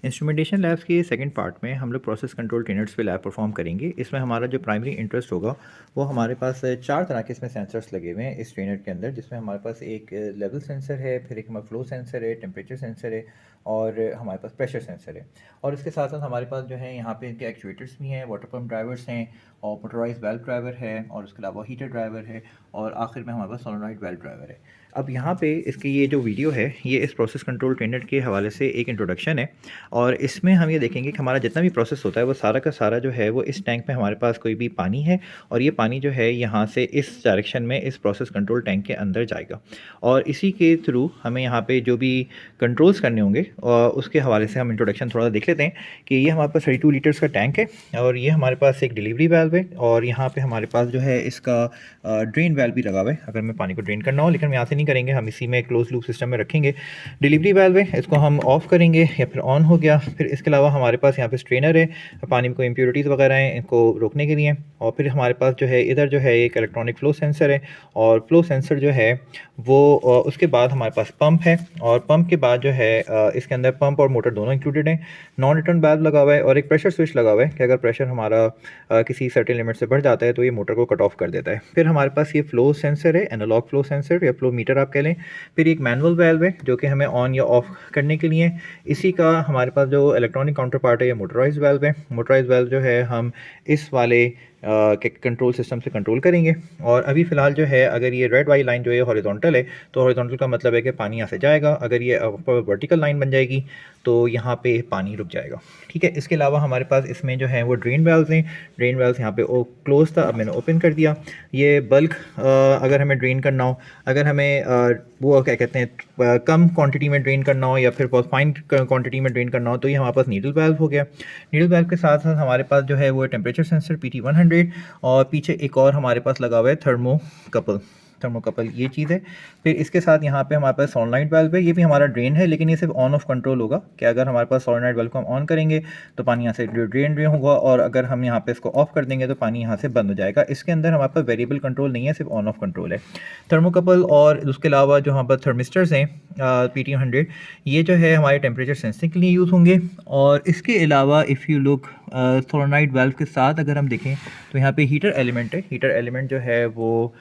Instrumentation labs के second part में हम लोग प्रोसेस कंट्रोल ट्रेनर्स पे लैब परफॉर्म करेंगे। इसमें हमारा जो प्राइमरी इंटरेस्ट होगा वो हमारे पास चार तरह के इसमें सेंसर्स लगे हुए हैं इस ट्रेनर के अंदर, जिसमें हमारे पास एक लेवल सेंसर है, फिर एक हमारा फ्लो सेंसर है, टेम्परेचर सेंसर है और हमारे पास प्रेशर सेंसर है। और इसके साथ साथ हमारे पास जो है यहाँ पे इनके एक्चुएटर्स भी हैं, वाटर पम्प ड्राइवर्स हैं और मोटराइज वेल्व ड्राइवर है और उसके अलावा हीटर ड्राइवर है और आखिर में हमारे पास सोलेनॉइड वेल्व ड्राइवर है। अब यहाँ पे इसकी ये जो वीडियो है ये इस प्रोसेस कंट्रोल ट्रेनर के हवाले से एक इंट्रोडक्शन है और इसमें हम ये देखेंगे कि हमारा जितना भी प्रोसेस होता है वो सारा का सारा जो है वो इस टैंक में हमारे पास कोई भी पानी है और ये पानी जो है यहाँ से इस डायरेक्शन में इस प्रोसेस कंट्रोल टैंक के अंदर जाएगा और इसी के थ्रू हमें यहाँ पे जो भी कंट्रोल्स करने होंगे और उसके हवाले से हम इंट्रोडक्शन थोड़ा देख लेते हैं कि ये हमारे पास 32 लीटर्स का टैंक है और ये हमारे पास एक डिलीवरी वाल्व है और यहाँ पे हमारे पास जो है इसका ड्रेन वाल्व भी लगा हुआ है अगर मैं पानी को ड्रेन करना हो, लेकिन हम यहाँ से नहीं करेंगे, हम इसी में क्लोज लूप सिस्टम में रखेंगे। डिलीवरी वाल्व है, इसको हम ऑफ करेंगे या फिर ऑन हो गया। फिर इसके अलावा हमारे पास यहाँ पे स्ट्रेनर है, पानी में कोई इंप्योरिटीज़ वगैरह हैं इनको रोकने के लिए। और फिर हमारे पास जो है इधर जो है एक इलेक्ट्रॉनिक फ्लो सेंसर है और फ्लो सेंसर जो है वो उसके बाद हमारे पास पंप है और पंप के बाद जो है इसके अंदर पंप और मोटर दोनों इंक्लूडेड हैं। नॉन रिटर्न वाल्व लगा हुआ है और एक प्रेशर स्विच लगा हुआ है कि अगर प्रेशर हमारा किसी सर्टेन लिमिट से बढ़ जाता है तो ये मोटर को कट ऑफ कर देता है। फिर हमारे पास ये फ्लो सेंसर है, एनालॉग फ्लो सेंसर या फ्लो मीटर आप कह लें। फिर एक मैनुअल वाल्व है जो कि हमें ऑन या ऑफ करने के लिए। इसी का हमारे पास जो इलेक्ट्रॉनिक काउंटर पार्ट है ये मोटराइज वाल्व है। मोटराइज वाल्व जो है हम इस वाले के कंट्रोल सिस्टम से कंट्रोल करेंगे। और अभी फ़िलहाल जो है अगर ये रेड वाली लाइन जो है हॉरिजॉन्टल है तो हॉरिजॉन्टल का मतलब है कि पानी यहाँ से जाएगा। अगर ये वर्टिकल लाइन बन जाएगी तो यहाँ पे पानी रुक जाएगा। ठीक है, इसके अलावा हमारे पास इसमें जो है वो ड्रेन वाल्व्स हैं। ड्रेन वाल्व्स यहाँ पे क्लोज था, अब मैंने ओपन कर दिया। ये बल्क अगर हमें ड्रेन करना हो, अगर हमें वो क्या कहते हैं कम क्वांटिटी में ड्रेन करना हो या फिर बहुत फाइन क्वांटिटी में ड्रेन करना हो तो ये हमारे पास नीडल वाल्व हो गया। नीडल वाल्व के साथ साथ हमारे पास जो है वो टेम्परेचर सेंसर PT100 और पीछे एक और हमारे पास लगा हुआ है थर्मोकपल ये चीज़ है। फिर इसके साथ यहाँ पे हमारे पास सोलेनॉइड वाल्व है, ये भी हमारा ड्रेन है लेकिन ये सिर्फ ऑन ऑफ कंट्रोल होगा कि अगर हमारे पास सोलेनॉइड वाल्व को हम ऑन करेंगे तो पानी यहाँ से ड्रेन होगा और अगर हम यहाँ पे इसको ऑफ कर देंगे तो पानी यहाँ से बंद हो जाएगा। इसके अंदर हमारे पास वेरिएबल कंट्रोल नहीं है, सिर्फ ऑन ऑफ कंट्रोल है। थर्मोकपल और उसके अलावा जो हमारे पास थर्मिस्टर्स हैं PT100 ये जो है हमारे टेम्परेचर सेंसिंग के लिए यूज़ होंगे। और इसके अलावा if you look solenoid valve के साथ अगर हम देखें तो यहाँ पे हीटर एलिमेंट है। हीटर एलिमेंट जो है वो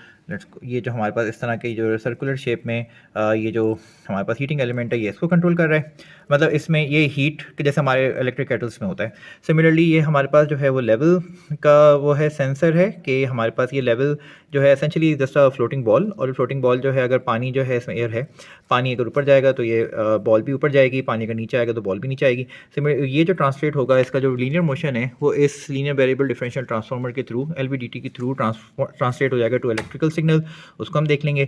ये जो हमारे पास इस तरह के जो सर्कुलर शेप में ये जो हमारे पास हीटिंग एलिमेंट है ये इसको कंट्रोल कर रहा है। मतलब इसमें ये हीट के जैसे हमारे इलेक्ट्रिक केटल्स में होता है। सिमिलरली ये हमारे पास जो है वो लेवल का वो है सेंसर है कि हमारे पास ये लेवल जो है essentially just a floating ball और फ्लोटिंग बॉल जो है अगर पानी जो है इसमें एयर है, पानी अगर ऊपर जाएगा तो ये बॉल भी ऊपर जाएगी, पानी अगर नीचे आएगा तो बॉल भी नीचे आएगी। सिमिलर ये जो ट्रांसलेट होगा इसका जो लीनियर मोशन है वो इस लीनियर वेरिएबल डिफरेंशियल ट्रांसफार्मर के थ्रू LVDT के थ्रू ट्रांसलेट हो जाएगा टू इलेक्ट्रिकल सिग्नल, उसको हम देख लेंगे।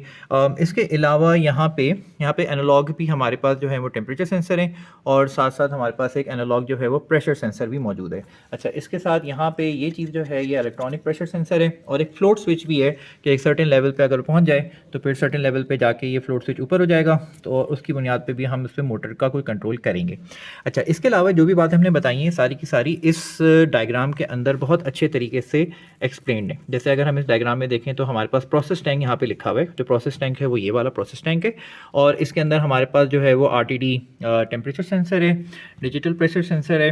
इसके अलावा यहाँ पे एनालॉग भी हमारे पास जो है वो टेम्परेचर सेंसर है और साथ साथ हमारे पास एक एनालॉग जो है वो प्रेशर सेंसर भी मौजूद है। अच्छा, इसके साथ यहाँ पे ये चीज़ जो है ये इलेक्ट्रॉनिक प्रेशर सेंसर है और एक फ्लोट स्विच भी है कि एक सर्टेन लेवल पे अगर पहुँच जाए तो फिर सर्टेन लेवल पे जाके ये फ्लोट स्विच ऊपर हो जाएगा तो उसकी बुनियाद पे भी हम इस पर मोटर का कोई कंट्रोल करेंगे। अच्छा, इसके अलावा जो भी बात हमने बताई है सारी की सारी इस डायग्राम के अंदर बहुत अच्छे तरीके से एक्सप्लेन्ड है। जैसे अगर हम इस डायग्राम में देखें तो हमारे पास प्रोसेस टैंक यहाँ पे लिखा हुआ है। जो प्रोसेस टैंक है वो ये वाला प्रोसेस टैंक है और इसके अंदर हमारे पास जो है वो RTD टेम्परेचर सेंसर है, डिजिटल प्रेशर सेंसर है।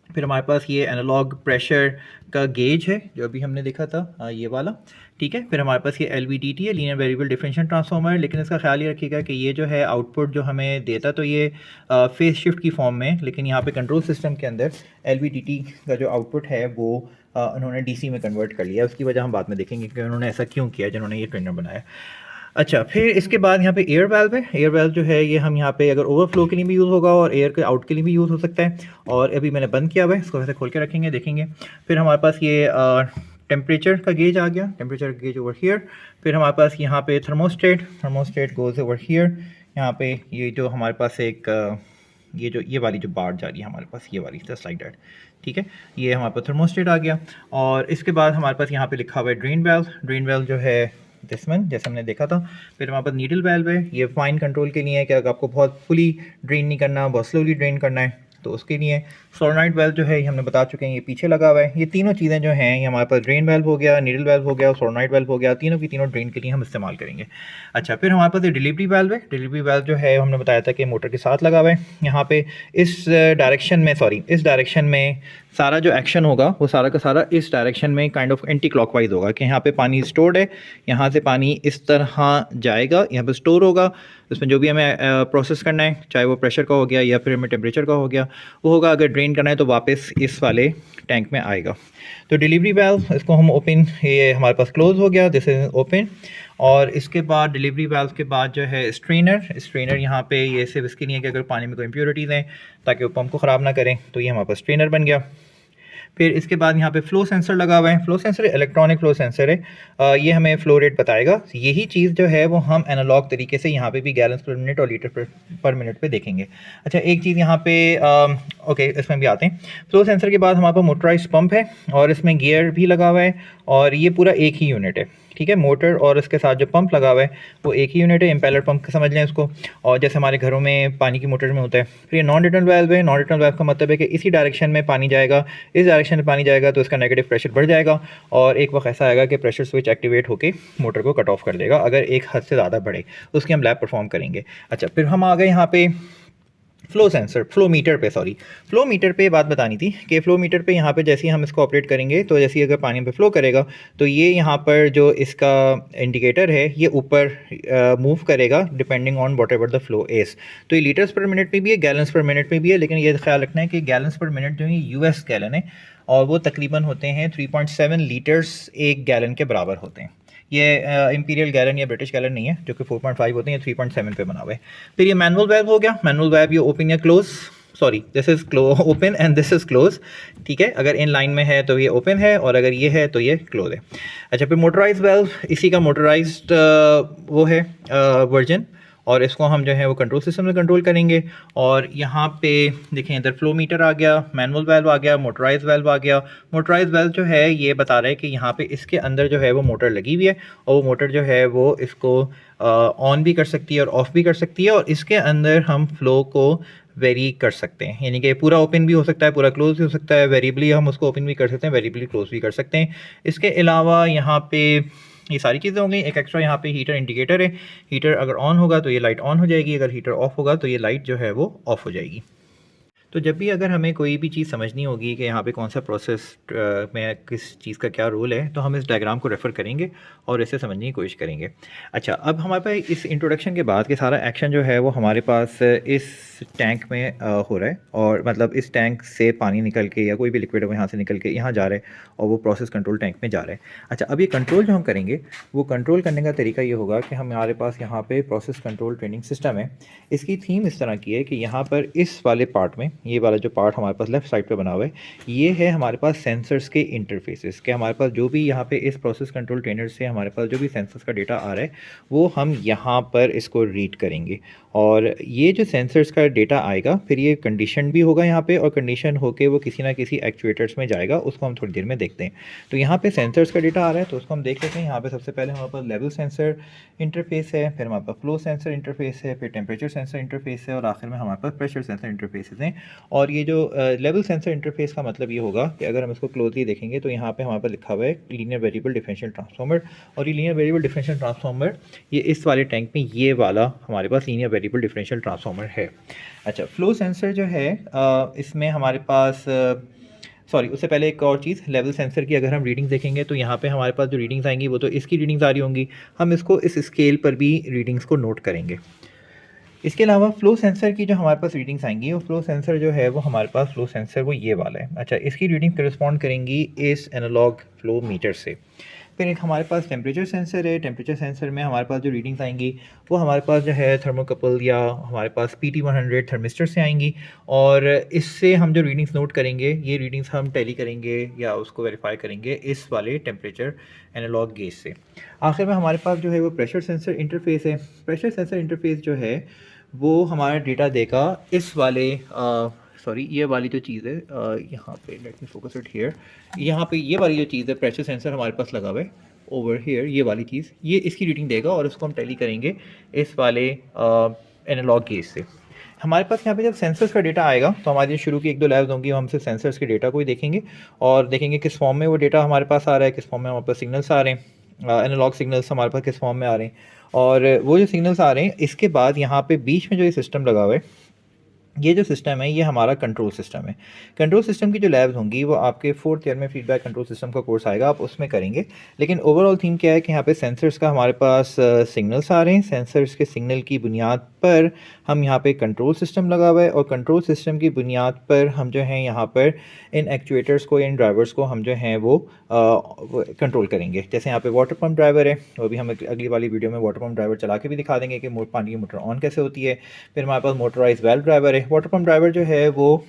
फिर हमारे पास ये एनालॉग प्रेशर का गेज है जो अभी हमने देखा था ये वाला। ठीक है, फिर हमारे पास ये LVDT है, लीनियर वेरिएबल डिफरेंशियल ट्रांसफार्मर। लेकिन इसका ख्याल ये रखिएगा कि ये जो है आउटपुट जो हमें देता तो ये फेज शिफ्ट की फॉर्म में, लेकिन यहाँ पे कंट्रोल सिस्टम के अंदर LVDT का जो आउटपुट है वो उन्होंने DC में कन्वर्ट कर लिया। उसकी वजह हम बाद में देखेंगे कि उन्होंने ऐसा क्यों किया जिन्होंने ये ट्रेनर बनाया। अच्छा, फिर इसके बाद यहाँ पे एयर वाल्व है। एयर वाल्व जो है ये हम यहाँ पे अगर ओवरफ्लो के लिए भी यूज़ होगा और एयर के आउट के लिए भी यूज़ हो सकता है और अभी मैंने बंद किया हुआ है, इसको वैसे खोल के रखेंगे देखेंगे। फिर हमारे पास ये टेम्परेचर का गेज आ गया, टेम्परेचर गेज ओवर हियर। फिर हमारे पास यहाँ पे थर्मोस्टेट गोज ओवर हियर। यहाँ पे ये जो हमारे पास एक ये वाली जो बार जा रही है हमारे पास, ये वाली जस्ट लाइक दैट। ठीक है, ये हमारे पास थर्मोस्टेट आ गया और इसके बाद हमारे पास यहाँ पे लिखा हुआ है ड्रेन वाल्व जो है दिस वन जैसे हमने देखा था। फिर हमारे पास नीडल वाल्व है, ये फाइन कंट्रोल के लिए है कि अगर आपको बहुत फुली ड्रेन नहीं करना, बहुत स्लोली ड्रेन करना है तो उसके लिए सोलेनॉइड वाल्व जो है ये हमने बता चुके हैं, ये पीछे लगा हुआ है। ये तीनों चीज़ें जो हैं, ये हमारे पास ड्रेन वाल्व हो गया, नीडल वाल्व हो गया और सोलेनॉइड वाल्व हो गया, तीनों की तीनों ड्रेन के लिए हम इस्तेमाल करेंगे। अच्छा, फिर हमारे पास ये डिलीवरी वाल्व है। डिलीवरी वाल्व जो है हमने बताया था कि मोटर के साथ लगा हुआ है। यहाँ पे इस डायरेक्शन में सारा जो एक्शन होगा वो सारा का सारा इस डायरेक्शन में काइंड ऑफ एंटी क्लॉकवाइज होगा कि यहाँ पे पानी स्टोर्ड है, यहाँ से पानी इस तरह जाएगा, यहाँ पे स्टोर होगा। उसमें जो भी हमें प्रोसेस करना है, चाहे वो प्रेशर का हो गया या फिर हमें टेम्परेचर का हो गया, वो होगा। अगर ड्रेन करना है तो वापस इस वाले टैंक में आएगा। तो डिलीवरी वाल्व, इसको हम ओपन, ये हमारे पास क्लोज हो गया, दिस इज ओपन। और इसके बाद डिलीवरी वाल्व के बाद जो है स्ट्रेनर यहाँ पे ये सिर्फ इसके लिए कि अगर पानी में कोई इम्प्योरिटीज़ हैं ताकि वो पंप को ख़राब ना करें, तो ये हमारे पास स्ट्रेनर बन गया। फिर इसके बाद यहाँ पे फ़्लो सेंसर लगा हुआ है। Flow sensor electronic flow sensor है। ये हमें फ़्लो रेट बताएगा। यही चीज़ जो है वो हम एनालॉग तरीके से यहाँ पे भी गैलन्स पर मिनट और लीटर पर मिनट पे देखेंगे। अच्छा, एक चीज़ यहाँ पे ओके, इसमें भी आते हैं। फ़्लो सेंसर के बाद हमारे पास मोटराइज्ड पंप है और इसमें गियर भी लगा हुआ है और ये पूरा एक ही यूनिट है, ठीक है। मोटर और इसके साथ जो पंप लगा हुआ है वो एक ही यूनिट है, इम्पेलर पंप समझ लें इसको। और जैसे हमारे घरों में पानी की मोटर में होता है। फिर ये नॉन रिटर्न वाल्व है। नॉन रिटर्न वाल्व का मतलब है कि इसी डायरेक्शन में पानी जाएगा, इस डायरेक्शन में पानी जाएगा तो इसका नेगेटिव प्रेशर बढ़ जाएगा और एक वक्त ऐसा आएगा कि प्रेशर स्विच एक्टिवेट होकर मोटर को कट ऑफ कर देगा अगर एक हद से ज़्यादा बढ़े, उसकी हम लैब परफॉर्म करेंगे। अच्छा, फिर हम आ गए यहाँ पे फ्लो मीटर पे बात बतानी थी कि फ्लो मीटर पे यहाँ पे जैसे ही हम इसको ऑपरेट करेंगे तो जैसे ही अगर पानी पे फ्लो करेगा तो ये यहाँ पर जो इसका इंडिकेटर है ये ऊपर मूव करेगा depending on what ever the flow is. तो ये लीटर्स पर मिनट में भी है, गैलन्स पर मिनट में भी है, लेकिन ये ख्याल रखना है कि गैलन्स पर मिनट जो है यूएस गैलन है और वो तकरीबन होते हैं 3.7 लीटर्स एक गैलन के बराबर होते हैं। ये इंपीरियल गैलन या ब्रिटिश गैलन नहीं है जो कि 4.5 होते हैं, 3.7 पे बना हुआ है। फिर ये मैनुअल वाल्व हो गया। मैनुअल वाल्व ये ओपन या close, sorry this is open and this is close, ठीक है। अगर इन लाइन में है तो ये ओपन है और अगर ये है तो ये क्लोज है। अच्छा, फिर मोटराइज वाल्व, इसी का मोटराइज्ड वो है वर्जन और इसको हम जो है वो कंट्रोल सिस्टम में कंट्रोल करेंगे। और यहाँ पे देखें इधर फ्लो मीटर आ गया, मैनुअल वाल्व आ गया, मोटराइज वाल्व आ गया। मोटराइज वाल्व जो है ये बता रहा है कि यहाँ पे इसके अंदर जो है वो मोटर लगी हुई है और वो मोटर जो है वो इसको ऑन भी कर सकती है और ऑफ़ भी कर सकती है और इसके अंदर हम फ्लो को वेरी कर सकते हैं, यानी कि पूरा ओपन भी हो सकता है, पूरा क्लोज भी हो सकता है, वेरिएबली हम उसको ओपन भी कर सकते हैं, वेरिएबली क्लोज भी कर सकते हैं। इसके अलावा यहाँ पे ये सारी चीज़ें हो गई। एक एक्स्ट्रा यहाँ पे हीटर इंडिकेटर है। हीटर अगर ऑन होगा तो ये लाइट ऑन हो जाएगी, अगर हीटर ऑफ होगा तो ये लाइट जो है वो ऑफ हो जाएगी। तो जब भी अगर हमें कोई भी चीज़ समझनी होगी कि यहाँ पे कौन सा प्रोसेस में किस चीज़ का क्या रोल है, तो हम इस डायग्राम को रेफ़र करेंगे और इसे समझने की कोशिश करेंगे। अच्छा, अब हमारे पास इस इंट्रोडक्शन के बाद कि सारा एक्शन जो है वो हमारे पास इस टैंक में हो रहा है और मतलब इस टैंक से पानी निकल के या कोई भी लिक्विड है यहाँ से निकल के यहाँ जा रहा है और वो प्रोसेस कंट्रोल टैंक में जा रहा है। अच्छा, अब ये कंट्रोल जो हम करेंगे वो कंट्रोल करने का तरीका ये होगा कि हमारे पास यहाँ पे प्रोसेस कंट्रोल ट्रेनिंग सिस्टम है। इसकी थीम इस तरह की है कि यहाँ पर इस वाले पार्ट में, ये वाला जो पार्ट हमारे पास लेफ्ट साइड पे बना हुआ है, ये है हमारे पास सेंसर्स के इंटरफेसेस के। हमारे पास जो भी यहाँ पे इस प्रोसेस कंट्रोल ट्रेनर से हमारे पास जो भी सेंसर्स का डेटा आ रहा है वो हम यहाँ पर इसको रीड करेंगे और ये जो सेंसर्स का डेटा आएगा फिर ये कंडीशन भी होगा यहाँ पे और कंडीशन होके वो किसी ना किसी एक्चुएटर्स में जाएगा, उसको हम थोड़ी देर में देखते हैं। तो यहाँ पे सेंसर्स का डेटा आ रहा है तो उसको हम देख लेते हैं। यहाँ पे सबसे पहले हमारे पास लेवल सेंसर इंटरफेस है, फिर हमारे पास फ्लो सेंसर इंटरफेस है, फिर टेम्परेचर सेंसर इंटरफेस है और आखिर में हमारे पास प्रेशर सेंसर इंटरफेसेस हैं। और ये जो लेवल सेंसर इंटरफेस का मतलब ये होगा कि अगर हम इसको क्लोजली देखेंगे तो यहाँ पे हमारे पास लिखा हुआ है लीनियर वेरिएबल डिफरेंशियल ट्रांसफार्मर और ये लीनियर वेरिएबल डिफरेंशियल ट्रांसफार्मर ये इस वाले टैंक में ये वाला हमारे पास लीनियर वेरिएबल डिफरेंशियल ट्रांसफार्मर है। अच्छा, फ्लो सेंसर जो है इसमें हमारे पास सॉरी उससे पहले एक और चीज़, लेवल सेंसर की अगर हम रीडिंग्स देखेंगे तो यहाँ पे हमारे पास जो रीडिंग्स आएंगी वो तो इसकी रीडिंग्स आ रही होंगी, हम इसको इस स्केल पर भी रीडिंग्स को नोट करेंगे। इसके अलावा फ्लो सेंसर की जो हमारे पास रीडिंग्स आएंगी वो फ्लो सेंसर जो है वो हमारे पास फ्लो सेंसर वो ये वाला है। अच्छा, इसकी रीडिंग करस्पॉन्ड करेंगी इस एनालॉग फ्लो मीटर से। फिर एक हमारे पास टेम्परेचर सेंसर है। टेम्परेचर सेंसर में हमारे पास जो रीडिंग्स आएंगी वो हमारे पास जो है थर्मोकपल या हमारे पास PT100 थर्मिस्टर से आएंगी और इससे हम जो रीडिंग्स नोट करेंगे ये रीडिंग्स हम टैली करेंगे या उसको वेरीफाई करेंगे इस वाले टेम्परेचर एनालॉग गेज से। आखिर में हमारे पास जो है वो प्रेशर सेंसर इंटरफेस है। प्रेशर सेंसर इंटरफेस जो है वो हमारा डेटा देगा इस वाले सॉरी ये वाली जो चीज़ है यहाँ पे let me focus it here, यहाँ पे ये वाली जो चीज़ है प्रेशर सेंसर हमारे पास लगा हुआ है ओवर हियर, ये वाली चीज़ ये इसकी रीडिंग देगा और उसको हम टैली करेंगे इस वाले एनालॉग गेज से। हमारे पास यहाँ पे जब सेंसर्स का डेटा आएगा तो हमारी शुरू की 1-2 लैब्स होंगी, हम सिर्फ सेंसर्स के डेटा को ही देखेंगे और देखेंगे किस फॉर्म में वो डेटा हमारे पास आ रहा है, किस फॉर्म में हमारे पास सिग्नल्स आ रहे हैं, एनालॉग सिग्नल्स हमारे पास किस फॉर्म में आ रहे हैं। और वो जो सिग्नल्स आ रहे हैं इसके बाद यहाँ पे बीच में जो ये सिस्टम लगा हुआ है, ये जो सिस्टम है ये हमारा कंट्रोल सिस्टम है। कंट्रोल सिस्टम की जो लैब्स होंगी वो आपके 4th ईयर में फीडबैक कंट्रोल सिस्टम का कोर्स आएगा, आप उसमें करेंगे। लेकिन ओवरऑल थीम क्या है कि यहाँ पे सेंसर्स का हमारे पास सिग्नल्स आ रहे हैं, सेंसर्स के सिग्नल की बुनियाद पर हम यहाँ पे कंट्रोल सिस्टम लगा हुआ है और कंट्रोल सिस्टम की बुनियाद पर हम जो हैं यहाँ पर इन एक्चुएटर्स को, इन ड्राइवर्स को हम जो हैं वो कंट्रोल करेंगे। जैसे यहाँ पे वाटर पम्प ड्राइवर है, वो भी हम अगली वाली वीडियो में वाटर पम्प ड्राइवर चला के भी दिखा देंगे कि पानी की मोटर ऑन कैसे होती है। फिर हमारे पास मोटराइज वेल्व ड्राइवर है। वाटर पम्प ड्राइवर जो है वो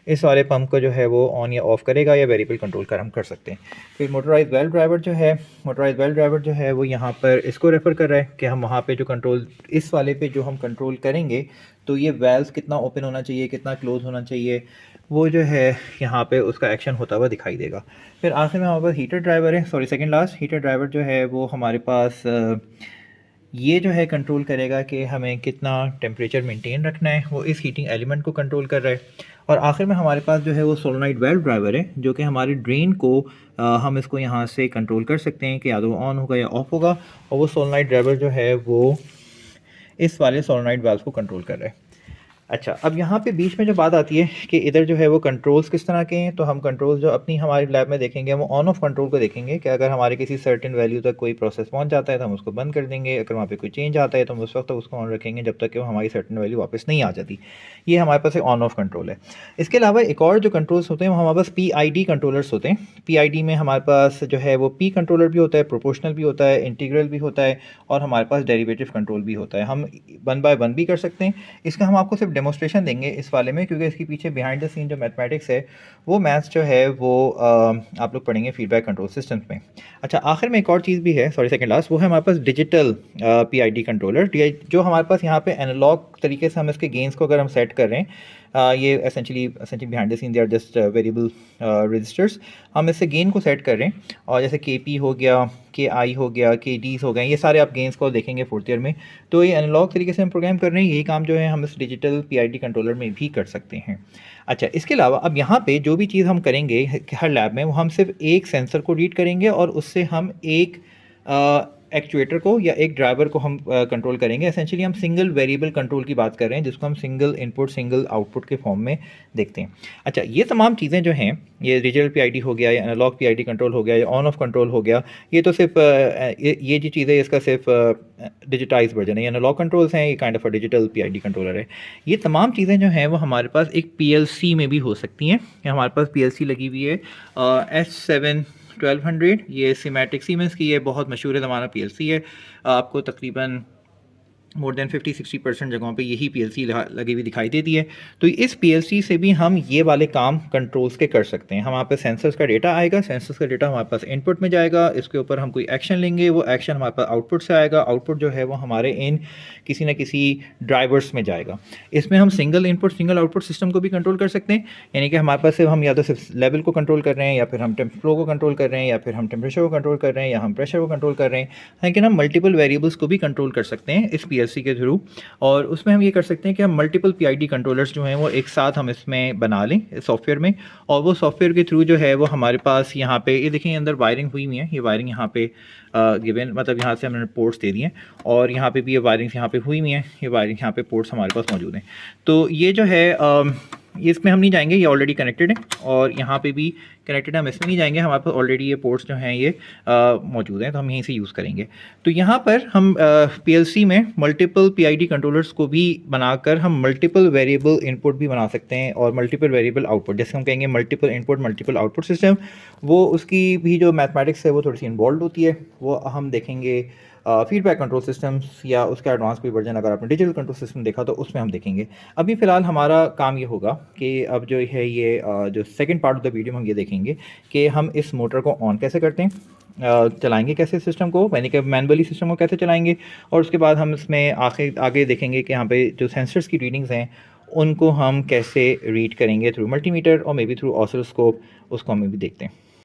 इस वाले पंप को जो है वो ऑन या ऑफ करेगा या वेरिएबल कंट्रोल कर हम कर सकते हैं। फिर मोटराइज वेल्व ड्राइवर जो है, मोटराइज वेल्व ड्राइवर जो है वो यहाँ पर इसको रेफ़र कर रहा है कि हम वहाँ पे जो कंट्रोल, इस वाले पे जो हम कंट्रोल करेंगे तो ये वेल्व कितना ओपन होना चाहिए, कितना क्लोज होना चाहिए, वो जो है यहाँ पे उसका एक्शन होता हुआ दिखाई देगा। फिर आखिर में हमारे पास हीटर ड्राइवर है, sorry second last heater driver जो है वो हमारे पास ये जो है कंट्रोल करेगा कि हमें कितना टेम्परेचर मेंटेन रखना है, वो इस हीटिंग एलिमेंट को कंट्रोल कर रहा है। और आखिर में हमारे पास जो है वो सोलेनॉइड वेल्व ड्राइवर है जो कि हमारे ड्रेन को हम इसको यहाँ से कंट्रोल कर सकते हैं कि या तो ऑन होगा या ऑफ होगा, और वो सोलेनॉइड ड्राइवर जो है वो इस वाले सोलेनॉइड वाल्व को कंट्रोल कर रहा है। अच्छा, अब यहाँ पे बीच में जो बात आती है कि इधर जो है वो कंट्रोल्स किस तरह के हैं, तो हम कंट्रोल्स जो अपनी हमारी लैब में देखेंगे वो ऑन ऑफ कंट्रोल को देखेंगे कि अगर हमारे किसी सर्टेन वैल्यू तक कोई प्रोसेस पहुँच जाता है तो हम उसको बंद कर देंगे, अगर वहाँ पे कोई चेंज आता है तो हम उस वक्त तक उसको ऑन रखेंगे जब तक कि वो हमारी सर्टेन वैल्यू वापस नहीं आ जाती। ये हमारे पास एक ऑन ऑफ कंट्रोल है। इसके अलावा एक और जो कंट्रोल्स होते हैं वो हमारे पास PID कंट्रोलर्स होते हैं। PID में हमारे पास जो है वो P कंट्रोलर भी होता है, प्रोपोर्शनल भी होता है, इंटीग्रल भी होता है और हमारे पास डेरिवेटिव कंट्रोल भी होता है। हम 1 बाय 1 भी कर सकते हैं। इसका हम आपको सिर्फ डेमोस्ट्रेशन देंगे इस वाले में, क्योंकि इसके पीछे बिहाइंड द सीन जो मैथमेटिक्स है वो मैथ्स जो है वो आप लोग पढ़ेंगे फीडबैक कंट्रोल सिस्टम्स में। अच्छा, आखिर में एक और चीज़ भी है, सॉरी सेकंड लास्ट, वो है हमारे पास डिजिटल PID कंट्रोलर, जो हमारे पास यहाँ पे एनालॉग तरीके से हम इसके गेन्स को अगर हम सेट कर रहे हैं, ये essentially behind the scene they are just variable registers. हम इससे गेन को सेट कर रहे हैं और जैसे KP हो गया, KI हो गया, KDs हो गए, ये सारे आप गेन्स को देखेंगे 4th ईयर में। तो ये एनालॉग तरीके से हम प्रोग्राम कर रहे हैं, यही काम जो है हम इस डिजिटल PID कंट्रोलर में भी कर सकते हैं। अच्छा, इसके अलावा अब यहाँ पे जो भी चीज़ हम करेंगे हर लैब में, वो हम सिर्फ एक सेंसर को रीड करेंगे और उससे हम एक एक्चुएटर को या एक ड्राइवर को हम कंट्रोल करेंगे। एसेंशियली हम सिंगल वेरिएबल कंट्रोल की बात कर रहे हैं जिसको हम सिंगल इनपुट सिंगल आउटपुट के फॉर्म में देखते हैं। अच्छा, ये तमाम चीज़ें जो हैं, ये डिजिटल PID हो गया या एनालॉग PID कंट्रोल हो गया या ऑन ऑफ कंट्रोल हो गया, ये तो सिर्फ ये जो चीज़ है इसका सिर्फ डिजिटाइज वर्जन है। ये एनालॉग कंट्रोल्स हैं, ये kind of a digital PID controller है। ये तमाम चीज़ें जो हैं वो हमारे पास एक PLC में भी हो सकती हैं। हमारे पास PLC लगी हुई है S7 1200, ये सिमेटिक सीमेंस की है, बहुत मशहूर ज़माना PLC है। आपको तकरीबन मोर देन 50-60% जगहों पे यही PLC लगी हुई दिखाई देती है। तो इस PLC से भी हम ये वाले काम कंट्रोल्स के कर सकते हैं। हमारे पास सेंसर्स का डेटा आएगा, सेंसर्स का डेटा हमारे पास इनपुट में जाएगा, इसके ऊपर हम कोई एक्शन लेंगे, वो एक्शन हमारे पास आउटपुट से आएगा, आउटपुट जो है वो हमारे इन किसी न किसी ड्राइवर्स में जाएगा। इसमें हम single input single output system को भी कंट्रोल कर सकते हैं, यानी कि हमारे पास सिर्फ हम या तो सिर्फ लेवल को कंट्रोल कर रहे हैं, या फिर हम फ्लो को कंट्रोल कर रहे हैं, या फिर हम टेम्परेचर को कंट्रोल कर रहे हैं, या हम प्रेशर को कंट्रोल कर रहे हैं। लेकिन हम मल्टीपल वेरिएबल्स को भी कंट्रोल कर सकते हैं इस PLC के थ्रू। और उसमें हम ये कर सकते हैं कि हम मल्टीपल PID कंट्रोलर्स जो हैं वो एक साथ हम इसमें बना लें सॉफ्टवेयर में, और वो सॉफ्टवेयर के थ्रू जो है वो हमारे पास यहाँ पे ये देखें अंदर वायरिंग हुई हुई है। ये वायरिंग यहाँ पे गिवन, मतलब यहाँ से हमने पोर्ट्स दे दिए हैं और यहाँ पे भी ये वायरिंग्स यहाँ पे हुई हुई हैं, ये वायरिंग यहाँ पे पोर्ट्स हमारे पास मौजूद हैं। तो ये जो है ये इसमें हम नहीं जाएंगे, ये ऑलरेडी कनेक्टेड है, और यहाँ पे भी कनेक्टेड है, हम इसमें नहीं जाएंगे, हमारे पास ऑलरेडी ये पोर्ट्स जो हैं ये मौजूद हैं, तो हम यहीं से यूज़ करेंगे। तो यहाँ पर हम PLC में मल्टीपल PID कंट्रोलर्स को भी बनाकर हम मल्टीपल वेरिएबल इनपुट भी बना सकते हैं और मल्टीपल वेरिएबल आउटपुट, जैसे हम कहेंगे multiple input multiple output system, वो उसकी भी जो मैथमेटिक्स है वो थोड़ी सी इन्वॉल्व होती है, वो हम देखेंगे फीडबैक कंट्रोल सिस्टम्स या उसका एडवांस कोई वर्जन अगर आपने डिजिटल कंट्रोल सिस्टम देखा तो उसमें हम देखेंगे। अभी फ़िलहाल हमारा काम ये होगा कि अब जो है ये जो second part of the video में हम ये देखेंगे कि हम इस मोटर को ऑन कैसे करते हैं, चलाएंगे कैसे सिस्टम को, यानी कि मैनुअली सिस्टम को कैसे चलाएंगे, और उसके बाद हम इसमें आगे देखेंगे कि यहाँ पे जो सेंसर्स की रीडिंग्स हैं उनको हम कैसे रीड करेंगे थ्रू मल्टीमीटर और मे बी थ्रू ऑसिलोस्कोप, उसको हम भी देखते हैं।